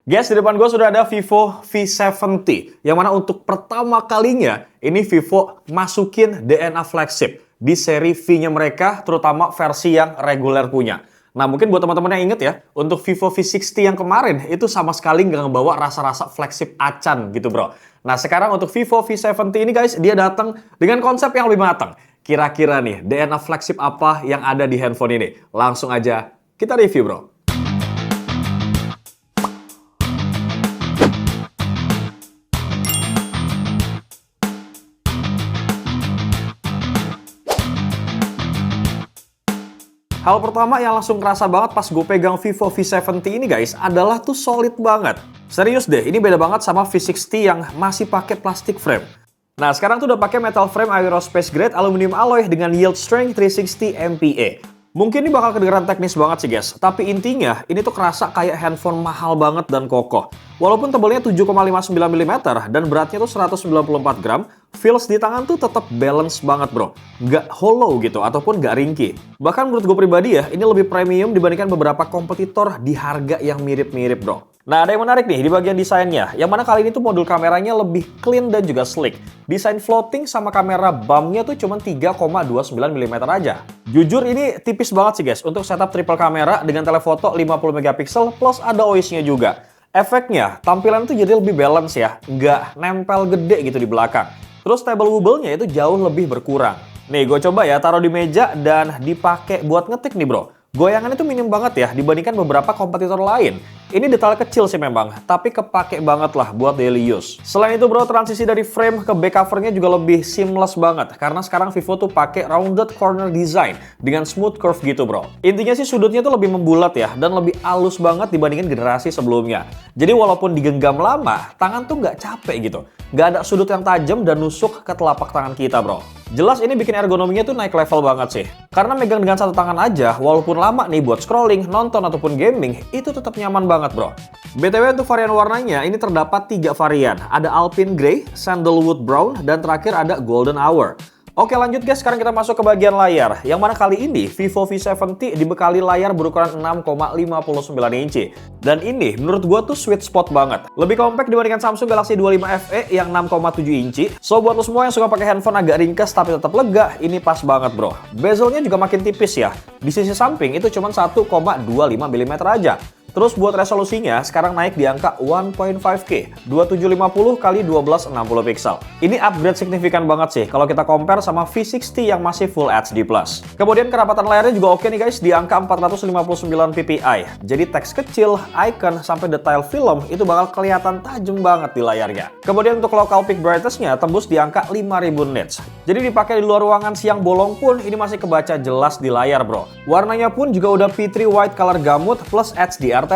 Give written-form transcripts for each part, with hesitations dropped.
Guys, di depan gue sudah ada Vivo V70, yang mana untuk pertama kalinya ini Vivo masukin DNA flagship di seri V-nya mereka, terutama versi yang reguler punya. Nah, mungkin buat teman-teman yang inget ya, untuk Vivo V60 yang kemarin itu sama sekali nggak ngebawa rasa-rasa flagship acan gitu bro. Nah, sekarang untuk Vivo V70 ini guys, dia datang dengan konsep yang lebih matang. Kira-kira nih, DNA flagship apa yang ada di handphone ini? Langsung aja kita review bro. Hal pertama yang langsung kerasa banget pas gue pegang Vivo V70 ini guys adalah tuh solid banget. Serius deh, ini beda banget sama V60 yang masih pakai plastik frame. Nah, sekarang tuh udah pakai metal frame aerospace grade aluminium alloy dengan yield strength 360 MPa. Mungkin ini bakal kedengeran teknis banget sih guys, tapi intinya ini tuh kerasa kayak handphone mahal banget dan kokoh. Walaupun tebelnya 7,59 mm dan beratnya tuh 194 gram, feels di tangan tuh tetap balance banget bro. Nggak hollow gitu, ataupun nggak ringkih. Bahkan menurut gue pribadi ya, ini lebih premium dibandingkan beberapa kompetitor di harga yang mirip-mirip bro. Nah, ada yang menarik nih di bagian desainnya, yang mana kali ini tuh modul kameranya lebih clean dan juga sleek. Desain floating sama kamera bumpnya tuh cuma 3,29 mm aja. Jujur ini tipis banget sih guys untuk setup triple kamera dengan telefoto 50 MP plus ada OIS-nya juga. Efeknya, tampilan tuh jadi lebih balance ya, nggak nempel gede gitu di belakang. Terus table wobble-nya itu jauh lebih berkurang. Nih, gue coba ya taruh di meja dan dipakai buat ngetik nih bro. Goyangan itu minim banget ya dibandingkan beberapa kompetitor lain. Ini detail kecil sih memang, tapi kepake banget lah buat daily use. Selain itu bro, transisi dari frame ke back covernya juga lebih seamless banget. Karena sekarang Vivo tuh pakai rounded corner design dengan smooth curve gitu bro. Intinya sih sudutnya tuh lebih membulat ya, dan lebih halus banget dibandingkan generasi sebelumnya. Jadi walaupun digenggam lama, tangan tuh nggak capek gitu. Nggak ada sudut yang tajam dan nusuk ke telapak tangan kita bro. Jelas ini bikin ergonominya tuh naik level banget sih. Karena megang dengan satu tangan aja, walaupun lama nih buat scrolling, nonton, ataupun gaming, itu tetap nyaman banget bro. BTW untuk varian warnanya, ini terdapat 3 varian. Ada Alpine Grey, Sandalwood Brown, dan terakhir ada Golden Hour. Oke lanjut guys, sekarang kita masuk ke bagian layar. Yang mana kali ini Vivo V70 dibekali layar berukuran 6,59 inci. Dan ini menurut gua tuh sweet spot banget. Lebih compact dibandingkan Samsung Galaxy 25 FE yang 6,7 inci. So buat lo semua yang suka pakai handphone agak ringkas tapi tetap lega, ini pas banget bro. Bezelnya juga makin tipis ya. Di sisi samping itu cuma 1,25 mm aja. Terus buat resolusinya sekarang naik di angka 1.5K 2750 x 1260 pixel. Ini upgrade signifikan banget sih kalau kita compare sama V60 yang masih Full HD+. Kemudian kerapatan layarnya juga oke nih guys di angka 459 ppi. Jadi teks kecil, icon, sampai detail film itu bakal kelihatan tajam banget di layarnya. Kemudian untuk local peak brightness-nya tembus di angka 5000 nits. Jadi dipakai di luar ruangan siang bolong pun ini masih kebaca jelas di layar bro. Warnanya pun juga udah P3 white color gamut plus HDR10+.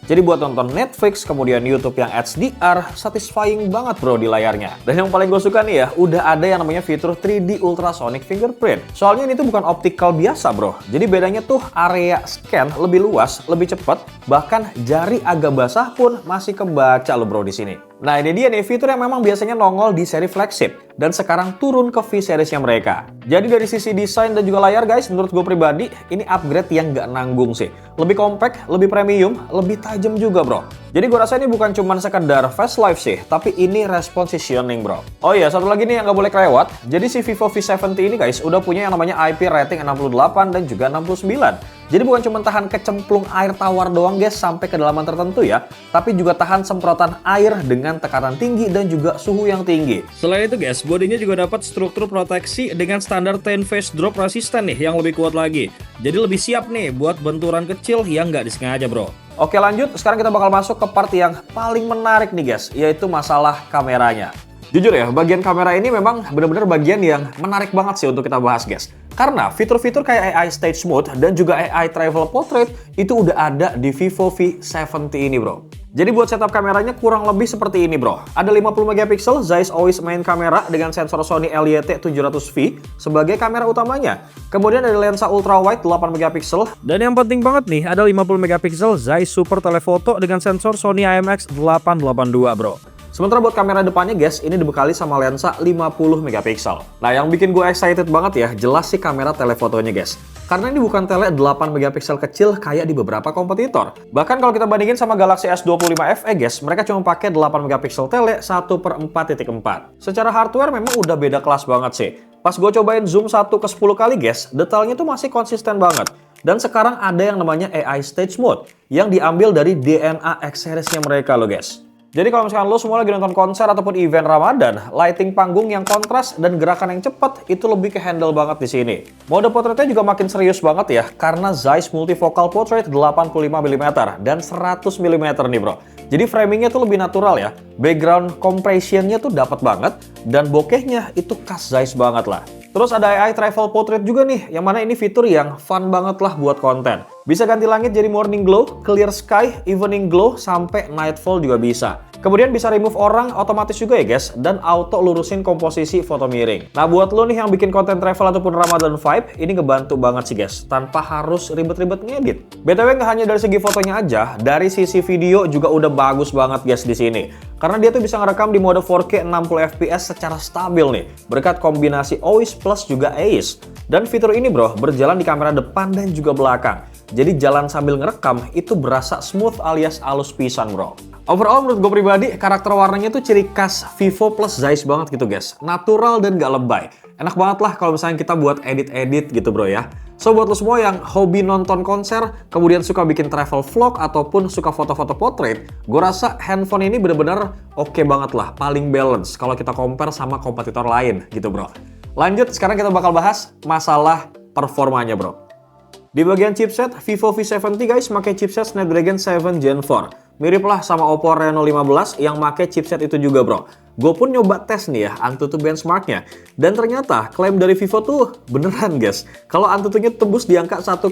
Jadi buat nonton Netflix, kemudian YouTube yang HDR, satisfying banget bro di layarnya. Dan yang paling gue suka nih ya, udah ada yang namanya fitur 3D Ultrasonic Fingerprint. Soalnya ini tuh bukan optical biasa bro. Jadi bedanya tuh area scan lebih luas, lebih cepat, bahkan jari agak basah pun masih kebaca lo bro di sini. Nah ini dia nih fitur yang memang biasanya nongol di seri flagship dan sekarang turun ke V-seriesnya mereka. Jadi dari sisi desain dan juga layar guys, menurut gue pribadi ini upgrade yang nggak nanggung sih. Lebih compact, lebih premium, lebih tajam juga bro. Jadi gue rasa ini bukan cuma sekedar fast life sih, tapi ini respositioning bro. Oh iya, satu lagi nih yang nggak boleh kelewat. Jadi si Vivo V70 ini guys udah punya yang namanya IP rating 68 dan juga 69. Jadi bukan cuma tahan kecemplung air tawar doang guys sampai kedalaman tertentu ya, tapi juga tahan semprotan air dengan tekanan tinggi dan juga suhu yang tinggi. Selain itu guys, bodinya juga dapat struktur proteksi dengan standar 10 phase drop resistant nih yang lebih kuat lagi. Jadi lebih siap nih buat benturan kecil yang nggak disengaja bro. Oke lanjut, sekarang kita bakal masuk ke part yang paling menarik nih guys, yaitu masalah kameranya. Jujur ya, bagian kamera ini memang benar-benar bagian yang menarik banget sih untuk kita bahas guys. Karena fitur-fitur kayak AI Stage Mode dan juga AI Travel Portrait itu udah ada di Vivo V70 ini bro. Jadi buat setup kameranya kurang lebih seperti ini bro. Ada 50 MP Zeiss OIS main kamera dengan sensor Sony LYT700V sebagai kamera utamanya. Kemudian ada lensa ultra wide 8 MP. Dan yang penting banget nih, ada 50 MP Zeiss Super Telephoto dengan sensor Sony IMX882 bro. Sementara buat kamera depannya guys, ini dibekali sama lensa 50 megapiksel. Nah, yang bikin gue excited banget ya, jelas sih kamera telefotonya guys. Karena ini bukan tele 8 megapiksel kecil kayak di beberapa kompetitor. Bahkan kalau kita bandingin sama Galaxy S25 FE guys, mereka cuma pakai 8 megapiksel tele 1/4.4. Secara hardware memang udah beda kelas banget sih. Pas gue cobain zoom 1 ke 10 kali guys, detailnya tuh masih konsisten banget. Dan sekarang ada yang namanya AI Stage Mode yang diambil dari DNA X Series-nya mereka loh guys. Jadi kalau misalkan lo semua lagi nonton konser ataupun event Ramadan, lighting panggung yang kontras dan gerakan yang cepat itu lebih ke handle banget di sini. Mode potretnya juga makin serius banget ya, karena Zeiss Multifocal Portrait 85mm dan 100mm nih bro. Jadi framingnya tuh lebih natural ya, background compressionnya tuh dapat banget, dan bokehnya itu khas Zeiss banget lah. Terus ada AI Travel Portrait juga nih, yang mana ini fitur yang fun banget lah buat konten. Bisa ganti langit jadi morning glow, clear sky, evening glow, sampai nightfall juga bisa. Kemudian bisa remove orang otomatis juga ya guys, dan auto lurusin komposisi foto miring. Nah buat lo nih yang bikin konten travel ataupun Ramadan vibe, ini ngebantu banget sih guys, tanpa harus ribet-ribet ngedit. BTW nggak hanya dari segi fotonya aja, dari sisi video juga udah bagus banget guys di sini. Karena dia tuh bisa ngerekam di mode 4K 60 fps secara stabil nih, berkat kombinasi OIS plus juga AIS. Dan fitur ini bro, berjalan di kamera depan dan juga belakang. Jadi jalan sambil ngerekam itu berasa smooth alias halus pisan bro. Overall menurut gue pribadi, karakter warnanya tuh ciri khas Vivo plus Zeiss banget gitu guys. Natural dan gak lebay. Enak banget lah kalau misalnya kita buat edit-edit gitu bro ya. So buat lo semua yang hobi nonton konser, kemudian suka bikin travel vlog ataupun suka foto-foto portrait, gue rasa handphone ini bener-bener oke banget lah, paling balance kalau kita compare sama kompetitor lain gitu bro. Lanjut, sekarang kita bakal bahas masalah performanya bro. Di bagian chipset, Vivo V70 guys pakai chipset Snapdragon 7 Gen 4. Mirip lah sama Oppo Reno 15 yang pakai chipset itu juga bro. Gue pun nyoba tes nih ya Antutu benchmarknya. Dan ternyata klaim dari Vivo tuh beneran guys. Kalau Antutunya tembus di angka 1,4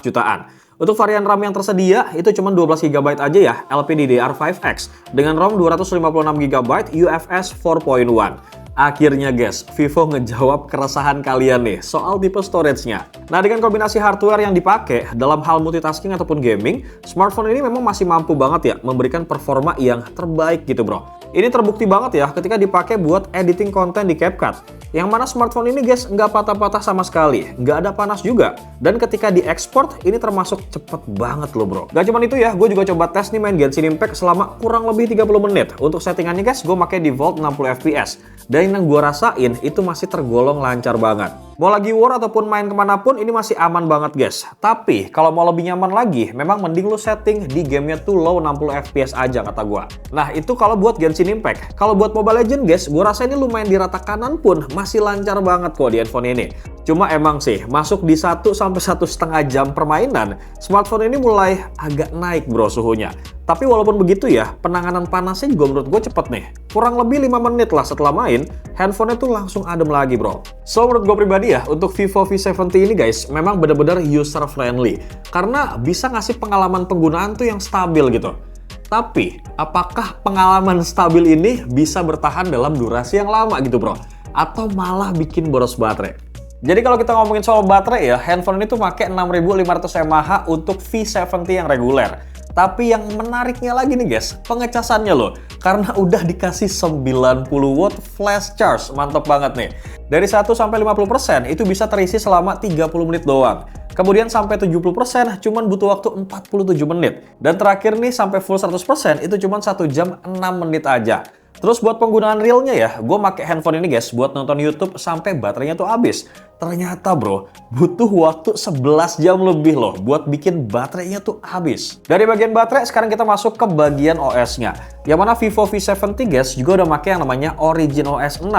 jutaan. Untuk varian RAM yang tersedia itu cuma 12GB aja ya, LPDDR5X dengan ROM 256GB UFS 4.1. Akhirnya guys, Vivo ngejawab keresahan kalian nih soal tipe storage-nya. Nah dengan kombinasi hardware yang dipakai dalam hal multitasking ataupun gaming, smartphone ini memang masih mampu banget ya memberikan performa yang terbaik gitu bro. Ini terbukti banget ya ketika dipakai buat editing konten di CapCut. Yang mana smartphone ini guys nggak patah-patah sama sekali, nggak ada panas juga. Dan ketika diekspor ini termasuk cepet banget loh bro. Gak cuman itu ya, gue juga coba tes nih main Genshin Impact selama kurang lebih 30 menit. Untuk settingannya guys, gue pakai default 60 fps. Dan yang gue rasain itu masih tergolong lancar banget. Mau lagi war ataupun main kemanapun ini masih aman banget guys. Tapi kalau mau lebih nyaman lagi, memang mending lu setting di gamenya tuh low 60 fps aja kata gue. Nah itu kalau buat Genshin Impact. Kalau buat Mobile Legends guys, gue rasa ini lu main di rata kanan pun masih lancar banget kok di handphone ini. Cuma emang sih, masuk di 1 sampai 1,5 jam permainan, smartphone ini mulai agak naik bro suhunya. Tapi walaupun begitu ya, penanganan panasnya juga menurut gue cepet nih. Kurang lebih 5 menit lah setelah main, handphonenya tuh langsung adem lagi bro. So menurut gue pribadi ya, untuk Vivo V70 ini guys, memang bener-bener user friendly. Karena bisa ngasih pengalaman penggunaan tuh yang stabil gitu. Tapi, apakah pengalaman stabil ini bisa bertahan dalam durasi yang lama gitu bro? Atau malah bikin boros baterai? Jadi kalau kita ngomongin soal baterai ya, handphone ini tuh pakai 6500 mAh untuk V70 yang reguler. Tapi yang menariknya lagi nih guys, pengecasannya loh. Karena udah dikasih 90 watt flash charge, mantap banget nih. Dari 1 sampai 50% itu bisa terisi selama 30 menit doang. Kemudian sampai 70% cuman butuh waktu 47 menit. Dan terakhir nih sampai full 100% itu cuman 1 jam 6 menit aja. Terus buat penggunaan realnya ya, gue pakai handphone ini guys buat nonton YouTube sampai baterainya tuh habis. Ternyata bro, butuh waktu 11 jam lebih loh buat bikin baterainya tuh habis. Dari bagian baterai, sekarang kita masuk ke bagian OS-nya. Yang mana Vivo V70 guys juga udah pakai yang namanya Origin OS 6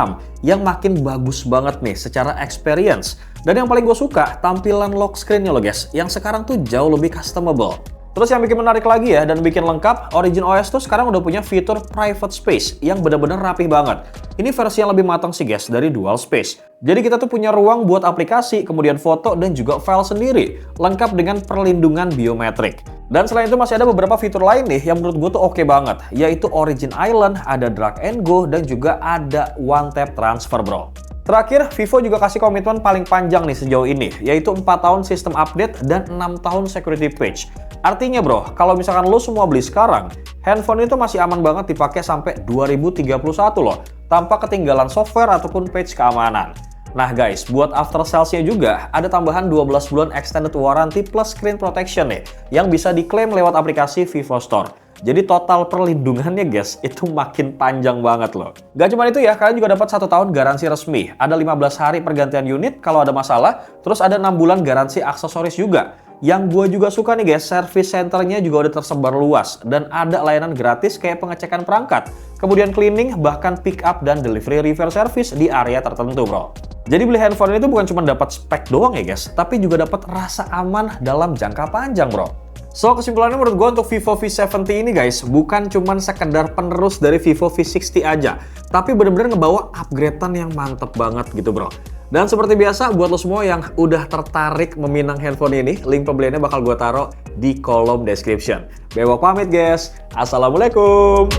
yang makin bagus banget nih secara experience. Dan yang paling gue suka, tampilan lock screen-nya loh guys, yang sekarang tuh jauh lebih customable. Terus yang bikin menarik lagi ya dan bikin lengkap, Origin OS tuh sekarang udah punya fitur private space yang bener-bener rapih banget. Ini versi yang lebih matang sih guys dari dual space. Jadi kita tuh punya ruang buat aplikasi, kemudian foto dan juga file sendiri, lengkap dengan perlindungan biometrik. Dan selain itu masih ada beberapa fitur lain nih yang menurut gue tuh oke banget, yaitu Origin Island, ada drag and go, dan juga ada one tap transfer bro. Terakhir, Vivo juga kasih komitmen paling panjang nih sejauh ini, yaitu 4 tahun sistem update dan 6 tahun security patch. Artinya bro, kalau misalkan lo semua beli sekarang, handphone itu masih aman banget dipakai sampai 2031 loh, tanpa ketinggalan software ataupun patch keamanan. Nah guys, buat after sales-nya juga ada tambahan 12 bulan extended warranty plus screen protection nih, yang bisa diklaim lewat aplikasi Vivo Store. Jadi total perlindungannya guys, itu makin panjang banget loh. Gak cuma itu ya, kalian juga dapat 1 tahun garansi resmi. Ada 15 hari pergantian unit kalau ada masalah, terus ada 6 bulan garansi aksesoris juga. Yang gue juga suka nih guys, service centernya juga udah tersebar luas dan ada layanan gratis kayak pengecekan perangkat, kemudian cleaning, bahkan pick up dan delivery repair service di area tertentu bro. Jadi beli handphone ini tuh bukan cuma dapat spek doang ya guys, tapi juga dapat rasa aman dalam jangka panjang bro. So kesimpulannya menurut gue untuk Vivo V70 ini guys, bukan cuma sekedar penerus dari Vivo V60 aja, tapi bener-bener ngebawa upgradean yang mantep banget gitu bro. Dan seperti biasa, buat lo semua yang udah tertarik meminang handphone ini, link pembeliannya bakal gue taruh di kolom description. Bewok pamit guys, assalamualaikum.